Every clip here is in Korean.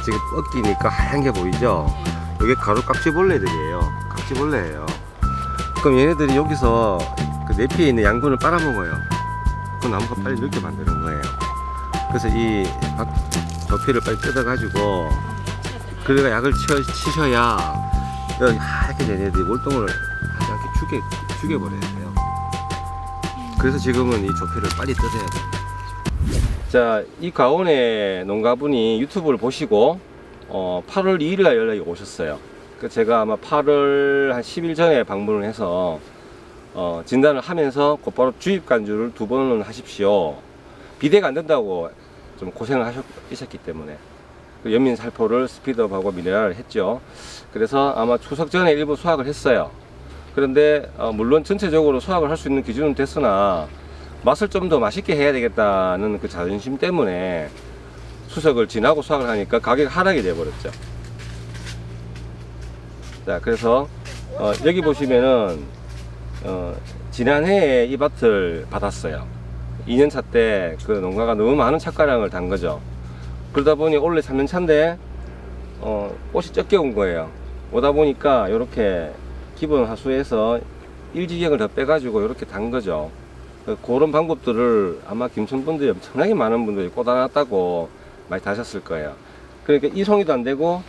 지금 꺾이니까 하얀 게 보이죠? 이게 가루 깍지벌레들이에요. 깍지벌레예요. 그럼 얘네들이 여기서 그 내피에 있는 양분을 빨아먹어요. 그 나무가 빨리 늙게 만드는 거예요. 그래서 이 접히를 빨리 뜯어가지고 그래가 약을 치셔야 여기 하얗게 얘네들이 몰동을 하지 않게 죽여버려야 돼요. 그래서 지금은 이 조피를 빨리 뜯어야 돼요. 자, 이 가온의 농가분이 유튜브를 보시고 8월 2일 날 연락이 오셨어요. 제가 아마 8월 한 10일 전에 방문을 해서 진단을 하면서 곧바로 주입 간주를 2번은 하십시오. 비대가 안 된다고 좀 고생을 하셨기 때문에 연민 살포를 스피드업하고 미네랄을 했죠. 그래서 아마 추석 전에 일부 수확을 했어요. 그런데 물론 전체적으로 수확을 할 수 있는 기준은 됐으나 맛을 좀 더 맛있게 해야 되겠다는 그 자존심 때문에 추석을 지나고 수확을 하니까 가격이 하락이 돼 버렸죠. 자, 그래서 여기 보시면은 지난해에 이 밭을 받았어요. 2년차 때 그 농가가 너무 많은 착가량을 단 거죠. 그러다 보니 올해 3년차인데 꽃이 적게 온 거예요. 오다 보니까 이렇게 기본 하수에서 일지경을 더 빼가지고 이렇게 단 거죠. 그런 방법들을 아마 김천분들이 엄청나게 많은 분들이 꽂아놨다고 많이 다셨을 거예요. 그러니까 이 송이도 안 되고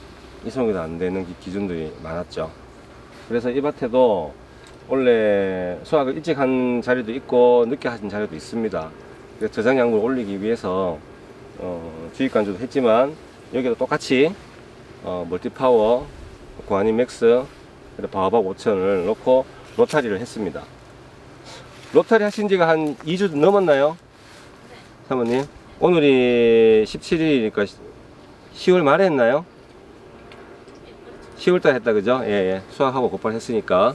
이 송이도 안 되는 기준들이 많았죠. 그래서 이 밭에도 원래 수확을 일찍 한 자리도 있고 늦게 하신 자리도 있습니다. 저장 양분을 올리기 위해서 주입 간주도 했지만 여기도 똑같이 멀티파워, 고하니 맥스, 바오박 5000을 넣고 로타리를 했습니다. 로타리 하신 지가 한 2주 넘었나요? 네. 사모님? 오늘이 17일이니까 10월 말에 했나요? 10월달 했다 그죠? 예. 수확하고 곧바로 했으니까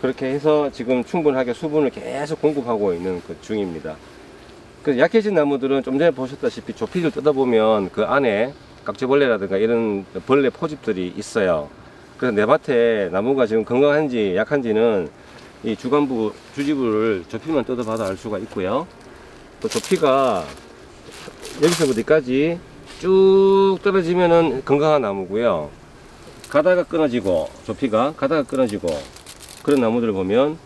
그렇게 해서 지금 충분하게 수분을 계속 공급하고 있는 그 중입니다. 그래서 약해진 나무들은 좀 전에 보셨다시피 조피를 뜯어보면 그 안에 깍지벌레라든가 이런 벌레 포집들이 있어요. 그래서 내 밭에 나무가 지금 건강한지 약한지는 이 주간부 주지부를 조피만 뜯어봐도 알 수가 있고요. 또 조피가 여기서부터 여기까지 쭉 떨어지면은 건강한 나무고요. 가다가 끊어지고 조피가 가다가 끊어지고 그런 나무들을 보면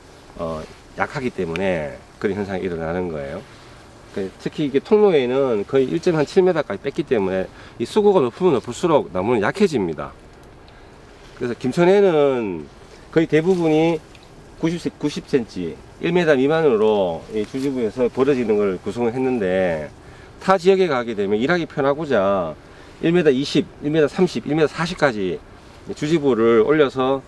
약하기 때문에 그런 현상이 일어나는 거예요. 특히 이게 통로에는 거의 1.7m까지 뺐기 때문에 이 수고가 높으면 높을수록 나무는 약해집니다. 그래서 김천에는 거의 대부분이 90cm, 1m 미만으로 이 주지부에서 벌어지는 걸 구성을 했는데 타 지역에 가게 되면 일하기 편하고자 1m 20, 1m 30, 1m 40까지 주지부를 올려서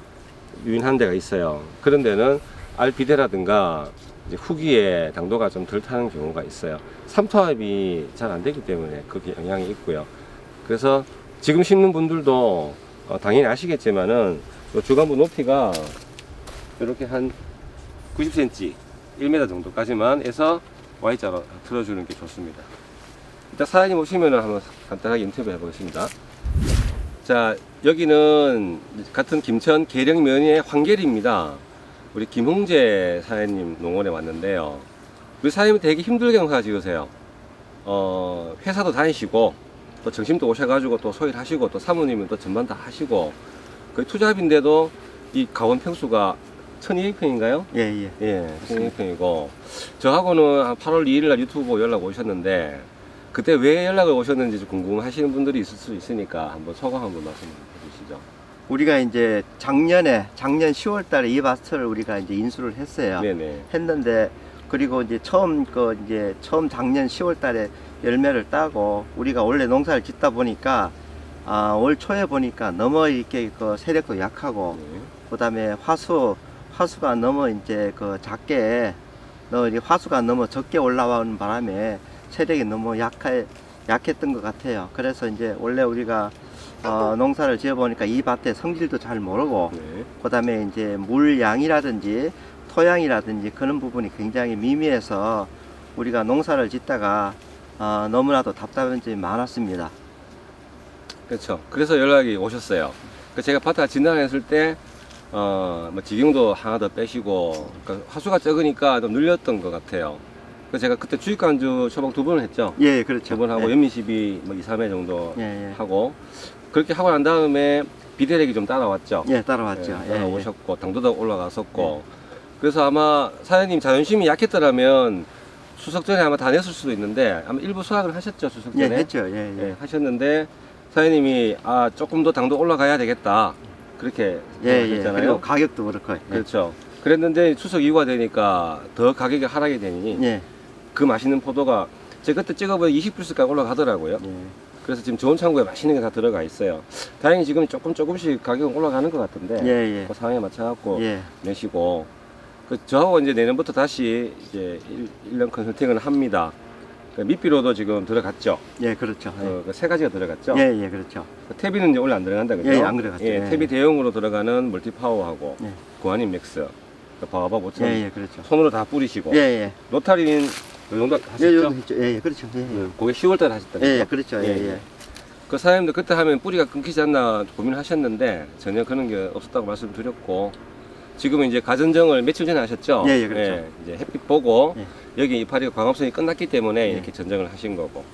유인한 데가 있어요. 그런 데는 알비데라든가 후기에 당도가 좀 덜 타는 경우가 있어요. 삼투압이 잘 안 되기 때문에 그게 영향이 있고요. 그래서 지금 심는 분들도 당연히 아시겠지만은 주간부 높이가 이렇게 한 90cm, 1m 정도까지만 해서 Y자로 틀어주는 게 좋습니다. 일단 사장님 오시면은 한번 간단하게 인터뷰 해보겠습니다. 자, 여기는 같은 김천 계령면의 황계리입니다. 우리 김홍재 사장님 농원에 왔는데요. 우리 사장님은 되게 힘들게 농사 지으세요. 회사도 다니시고 또 정심도 오셔가지고 또 소일 하시고 또 사모님은 또 전반 다 하시고 거의 투잡인데도 이 가원 평수가 1200평인가요? 예. 1200평이고 저하고는 한 8월 2일 날 유튜브 보고 연락 오셨는데 그때 왜 연락을 오셨는지 좀 궁금하시는 분들이 있을 수 있으니까 한번 소감 한번 말씀해 주시죠. 우리가 이제 작년 10월 달에 이 밭을 우리가 이제 인수를 했어요. 네네. 했는데 그리고 이제 처음 작년 10월 달에 열매를 따고 우리가 원래 농사를 짓다 보니까 올 초에 보니까 너무 이렇게 그 세력도 약하고 네. 그다음에 화수가 너무 이제 그 작게 화수가 너무 적게 올라오는 바람에 세력이 너무 약했던 것 같아요. 그래서 이제 원래 우리가 농사를 지어 보니까 이 밭의 성질도 잘 모르고 네. 그다음에 이제 물 양이라든지 토양이라든지 그런 부분이 굉장히 미미해서 우리가 농사를 짓다가 너무나도 답답한 점이 많았습니다. 그렇죠. 그래서 연락이 오셨어요. 제가 밭을 진단했을 때 뭐 지경도 하나 더 빼시고 그러니까 화수가 적으니까 좀 눌렸던 것 같아요. 그 제가 그때 주입간주 처방 2번을 했죠. 예, 그렇죠. 2번 하고 예. 연미 시비 뭐 2, 3회 정도 예, 예. 하고 그렇게 하고 난 다음에 비대력이 좀 따라왔죠. 예, 따라왔죠. 예, 따라오셨고 당도도 올라갔었고 그래서 아마 사장님 자존심이 약했더라면 추석 전에 아마 다 냈을 수도 있는데 아마 일부 소화를 하셨죠 추석 예, 전에. 했죠. 예, 예. 하셨는데 사장님이 조금 더 당도 올라가야 되겠다 그렇게 예, 예. 하셨잖아요. 그리고 가격도 그렇고. 예. 그렇죠. 그랬는데 추석 이후가 되니까 더 가격이 하락이 되니 예. 그 맛있는 포도가 제가 그때 찍어보니 20불스까지 올라가더라고요. 예. 그래서 지금 좋은 창고에 맛있는 게 다 들어가 있어요. 다행히 지금 조금씩 가격은 올라가는 것 같은데 예, 예. 그 상황에 맞춰갖고 예. 내시고 저하고 이제 내년부터 다시 이제 1년 컨설팅을 합니다. 밑비로도 지금 들어갔죠. 예, 그렇죠. 예. 세 가지가 들어갔죠. 예, 예, 그렇죠. 태비는 이제 원래 안 들어간다 그죠? 예, 안 들어갔죠. 예. 태비 대용으로 들어가는 멀티파워하고 예. 고안인 맥스, 바바바 5천 예, 예, 그렇죠. 손으로 다 뿌리시고 예, 예. 로타리는 요 정도 하셨죠? 예, 여기 했죠. 예, 예, 그렇죠. 예, 예. 그게 10월달에 하셨다. 예, 예, 그렇죠. 예, 예. 그 사장님도 그때 하면 뿌리가 끊기지 않나 고민하셨는데 전혀 그런 게 없었다고 말씀드렸고 지금은 이제 가전정을 며칠 전에 하셨죠? 예, 예, 그렇죠. 이제 햇빛 보고 예. 여기 이파리가 광합성이 끝났기 때문에 예. 이렇게 전정을 하신 거고.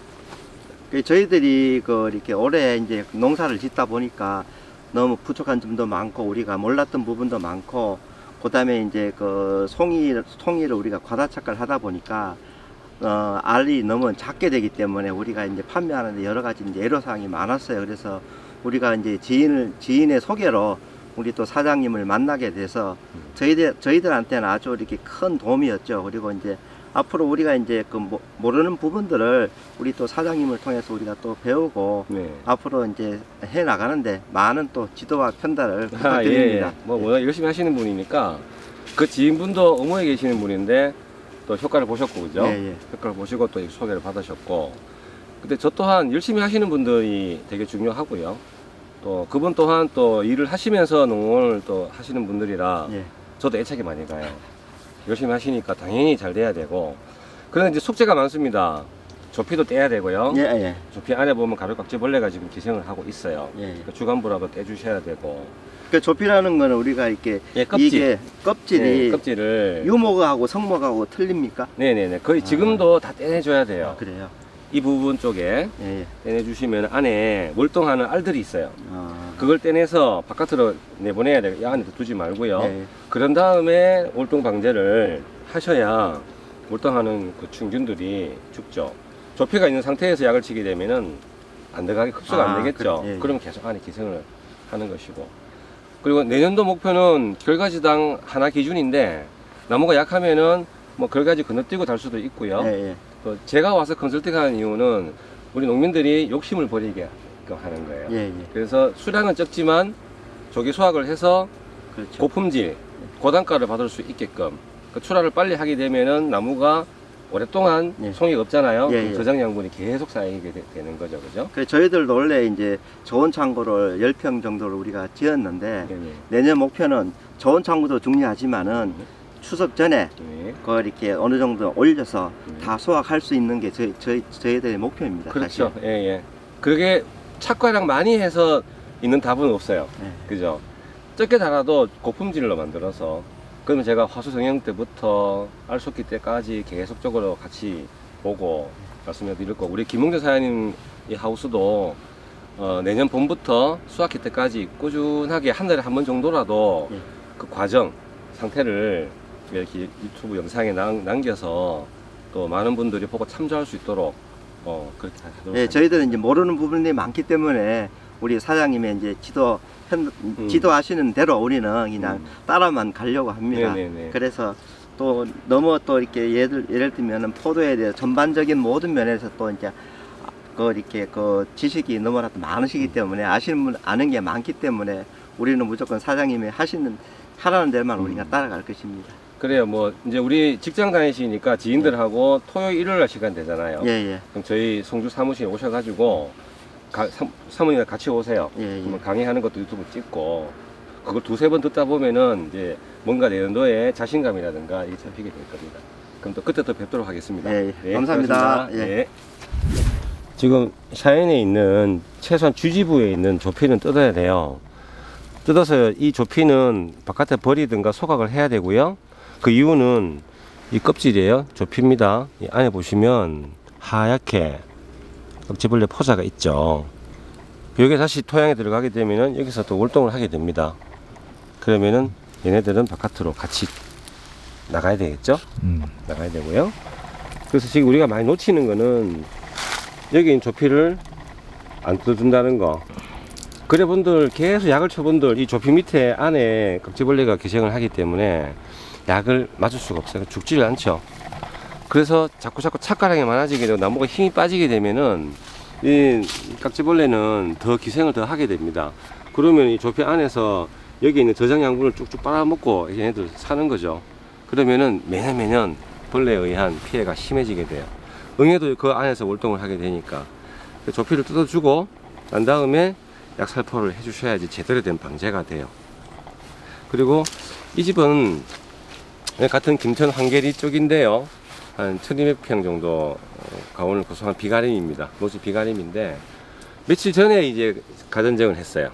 그 저희들이 그 이렇게 올해 이제 농사를 짓다 보니까 너무 부족한 점도 많고 우리가 몰랐던 부분도 많고 그다음에 이제 그 송이를 우리가 과다 착각을 하다 보니까 알이 너무 작게 되기 때문에 우리가 이제 판매하는데 여러 가지 이제 애로사항이 많았어요. 그래서 우리가 이제 지인의 소개로 우리 또 사장님을 만나게 돼서 저희들한테는 아주 이렇게 큰 도움이었죠. 그리고 이제 앞으로 우리가 이제 그 모르는 부분들을 우리 또 사장님을 통해서 우리가 또 배우고 네. 앞으로 이제 해 나가는데 많은 또 지도와 편달을 예, 부탁드립니다. 예. 뭐 워낙 열심히 하시는 분이니까 그 지인분도 어머에 계시는 분인데 또 효과를 보셨고 그죠? 예, 예. 효과를 보시고 또 소개를 받으셨고 근데 저 또한 열심히 하시는 분들이 되게 중요하고요. 또 그분 또한 또 일을 하시면서 농을 또 하시는 분들이라 예. 저도 애착이 많이 가요. 열심히 하시니까 당연히 잘 돼야 되고 그런데 이제 숙제가 많습니다. 조피도 떼야 되고요. 예, 예. 조피 안에 보면 가루깍지벌레가 지금 기생을 하고 있어요. 예, 예. 그 주간부라도 떼주셔야 되고 그 조피라는 거는 우리가 이렇게 예, 껍질. 이게 껍질이 네, 껍질을 유목하고 성목하고 틀립니까? 네네네 거의 지금도 다 떼내줘야 돼요. 아, 그래요. 이 부분 쪽에 예, 예. 떼내주시면 안에 월동하는 알들이 있어요. 아, 그걸 떼내서 바깥으로 내보내야 돼요. 이 안에 두지 말고요. 예, 예. 그런 다음에 월동 방제를 하셔야 월동하는 그 충균들이 죽죠. 조피가 있는 상태에서 약을 치게 되면은 안 들어가게 흡수가 아, 안 되겠죠. 예, 예. 그러면 계속 안에 기생을 하는 것이고. 그리고 내년도 목표는 결가지당 하나 기준인데 나무가 약하면은 뭐 결가지 건너뛰고 달 수도 있고요. 예, 예. 또 제가 와서 컨설팅하는 이유는 우리 농민들이 욕심을 버리게 하는 거예요. 예, 예. 그래서 수량은 적지만 조기 수확을 해서 그렇죠. 고품질, 고단가를 받을 수 있게끔 그 출하를 빨리 하게 되면은 나무가 오랫동안 예. 송이가 없잖아요. 예, 예. 저장 양분이 계속 쌓이게 되는 거죠, 그죠? 그래서 저희들도 원래 이제 좋은 창고를 10평 정도를 우리가 지었는데 네, 네. 내년 목표는 좋은 창고도 중요하지만은 추석 전에 네. 그걸 이렇게 어느 정도 올려서 네. 다 소화할 수 있는 게 저희들의 목표입니다. 그렇죠. 사실. 예, 예. 그게 착과량 많이 해서 있는 답은 없어요. 예. 그죠? 적게 달아도 고품질로 만들어서 그러면 제가 화수 성형 때부터 알속기 때까지 계속적으로 같이 보고 말씀해 드릴 거고 우리 김홍재 사장님 이 하우스도 내년 봄부터 수확기 때까지 꾸준하게 한 달에 한 번 정도라도 예. 그 과정 상태를 이렇게 유튜브 영상에 남겨서 또 많은 분들이 보고 참조할 수 있도록 그렇게 하도록 예, 저희들은 이제 모르는 부분이 많기 때문에 우리 사장님의 이제 지도하시는 대로 우리는 그냥 따라만 가려고 합니다. 네네네. 그래서 또 너무 또 이렇게 예를 들면은 포도에 대해 전반적인 모든 면에서 또 이제 그 이렇게 그 지식이 너무나도 많으시기 때문에 아시는 분 아는 게 많기 때문에 우리는 무조건 사장님이 하라는 대로만 우리가 따라갈 것입니다. 그래요. 뭐 이제 우리 직장 다니시니까 지인들하고 토요일 일요일 날 시간 되잖아요. 예, 예. 그럼 저희 성주 사무실에 오셔가지고 사모님이랑 같이 오세요. 예, 예. 그러면 강의하는 것도 유튜브 찍고 그걸 두세 번 듣다 보면은 이제 뭔가 내년도에 자신감이라든가 이게 잡히게 될 겁니다. 그럼 또 그때 또 뵙도록 하겠습니다. 예, 예. 감사합니다. 고맙습니다. 예. 예. 지금 샤인에 있는 최소한 주지부에 있는 조피는 뜯어야 돼요. 뜯어서 이 조피는 바깥에 버리든가 소각을 해야 되고요. 그 이유는 이 껍질이에요. 조피입니다. 이 안에 보시면 하얗게 깍지벌레 포자가 있죠. 여기 다시 토양에 들어가게 되면은 여기서 또 월동을 하게 됩니다. 그러면은 얘네들은 바깥으로 같이 나가야 되겠죠? 나가야 되고요. 그래서 지금 우리가 많이 놓치는 거는 여기 있는 조피를 안 뜯어준다는 거. 그래 분들 계속 약을 쳐분들 이 조피 밑에 안에 깍지벌레가 기생을 하기 때문에 약을 맞을 수가 없어요. 죽지를 않죠. 그래서 자꾸 착가량이 많아지게 되고 나무가 힘이 빠지게 되면은 이 깍지벌레는 더 기생을 더 하게 됩니다. 그러면 이 조피 안에서 여기 있는 저장 양분을 쭉쭉 빨아먹고 얘네들 사는 거죠. 그러면은 매년 벌레에 의한 피해가 심해지게 돼요. 응애도 그 안에서 월동을 하게 되니까 조피를 뜯어주고 난 다음에 약살포를 해주셔야지 제대로 된 방제가 돼요. 그리고 이 집은 같은 김천 황계리 쪽인데요. 한 1200평 정도 가온을 구성한 비가림입니다. 노지 비가림인데 며칠 전에 이제 가전정을 했어요.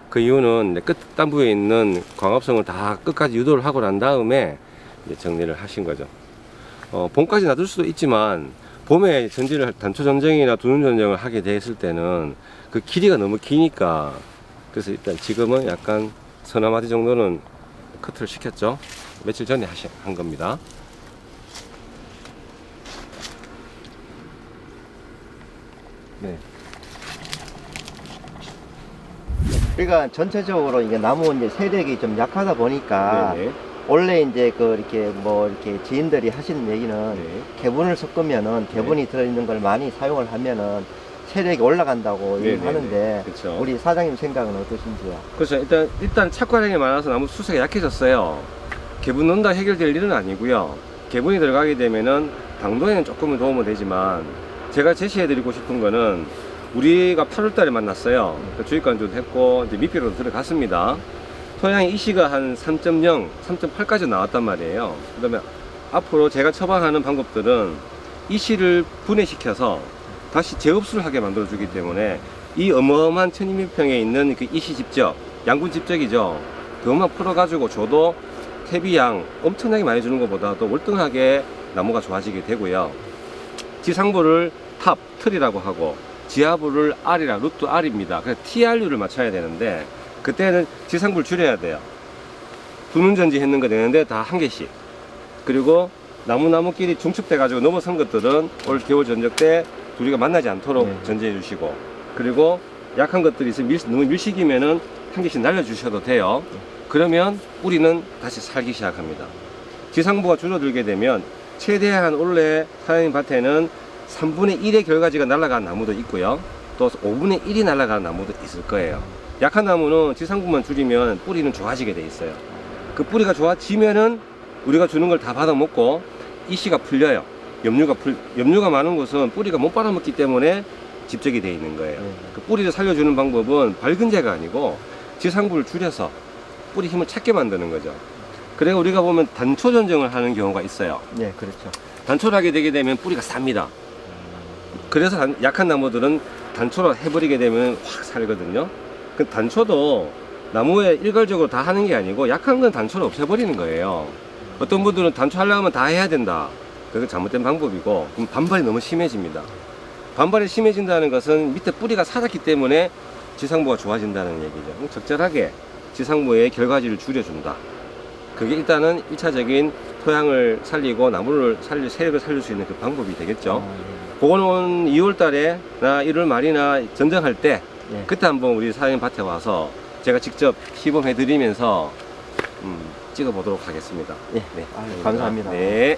그 이유는 끝단부에 있는 광합성을 다 끝까지 유도를 하고 난 다음에 이제 정리를 하신 거죠. 봄까지 놔둘 수도 있지만 봄에 전지를 단초 전쟁이나 두눈 전쟁을 하게 됐을 때는 그 길이가 너무 기니까 그래서 일단 지금은 약간 서너 마디 정도는 커트를 시켰죠. 며칠 전에 한 겁니다. 네. 그러니까 전체적으로 이게 나무 이제 세력이 좀 약하다 보니까 네네. 원래 이제 그 이렇게 뭐 이렇게 지인들이 하시는 얘기는 네. 개분을 섞으면은 개분이 들어있는 걸 많이 사용을 하면은 세력이 올라간다고 네네네. 얘기하는데 그쵸. 우리 사장님 생각은 어떠신지요? 그렇죠. 일단 착과량이 많아서 나무 수세가 약해졌어요. 개분 넣는다 해결될 일은 아니고요. 개분이 들어가게 되면은 당도에는 조금은 도움은 되지만 제가 제시해드리고 싶은 거는 우리가 8월달에 만났어요. 주입관조도 했고 이제密피로도 들어갔습니다. 토양의 이시가 한 3.0, 3.8까지 나왔단 말이에요. 그 다음에 앞으로 제가 처방하는 방법들은 이시를 분해시켜서 다시 재흡수를 하게 만들어주기 때문에 이 어마어마한 1200평에 있는 그 이시 집적, 양분 집적이죠. 그것만 풀어가지고 줘도 퇴비양 엄청나게 많이 주는 것보다도 월등하게 나무가 좋아지게 되고요. 지상부를 탑, 틀이라고 하고 지하부를 R이라, 루트 R입니다. 그래서 TRU를 맞춰야 되는데 그때는 지상부를 줄여야 돼요. 두눈전지 했는 거 되는데 다 한 개씩. 그리고 나무끼리 중첩돼 가지고 넘어선 것들은 올 겨울 전적 때 둘이가 만나지 않도록 전지해 주시고, 그리고 약한 것들이 있으면 너무 밀식이면은 한 개씩 날려 주셔도 돼요. 그러면 뿌리는 다시 살기 시작합니다. 지상부가 줄어들게 되면 최대한 원래 사장님 밭에는 3분의 1의 결과지가 날아간 나무도 있고요. 또 5분의 1이 날아가는 나무도 있을 거예요. 약한 나무는 지상부만 줄이면 뿌리는 좋아지게 돼 있어요. 그 뿌리가 좋아지면은 우리가 주는 걸 다 받아먹고 이씨가 풀려요. 염류가 많은 곳은 뿌리가 못 빨아먹기 때문에 집적이 돼 있는 거예요. 그 뿌리를 살려주는 방법은 밝은제가 아니고 지상부를 줄여서 뿌리 힘을 찾게 만드는 거죠. 그래 우리가 보면 단초 전쟁을 하는 경우가 있어요. 네, 그렇죠. 단초를 하게 되게 되면 뿌리가 쌉니다. 그래서 약한 나무들은 단초로 해버리게 되면 확 살거든요. 그 단초도 나무에 일괄적으로 다 하는 게 아니고 약한 건 단초를 없애버리는 거예요. 어떤 분들은 단초 하려면 다 해야 된다. 그게 잘못된 방법이고, 그럼 반발이 너무 심해집니다. 반발이 심해진다는 것은 밑에 뿌리가 살았기 때문에 지상부가 좋아진다는 얘기죠. 적절하게 지상부의 결과지를 줄여준다. 그게 일단은 1차적인 토양을 살리고 나무를 세력을 살릴 수 있는 그 방법이 되겠죠. 그거는 2월 달에 나 1월 말이나 전정할 때 그때 한번 우리 사장님 밭에 와서 제가 직접 시범해 드리면서 찍어 보도록 하겠습니다. 네, 감사합니다. 네.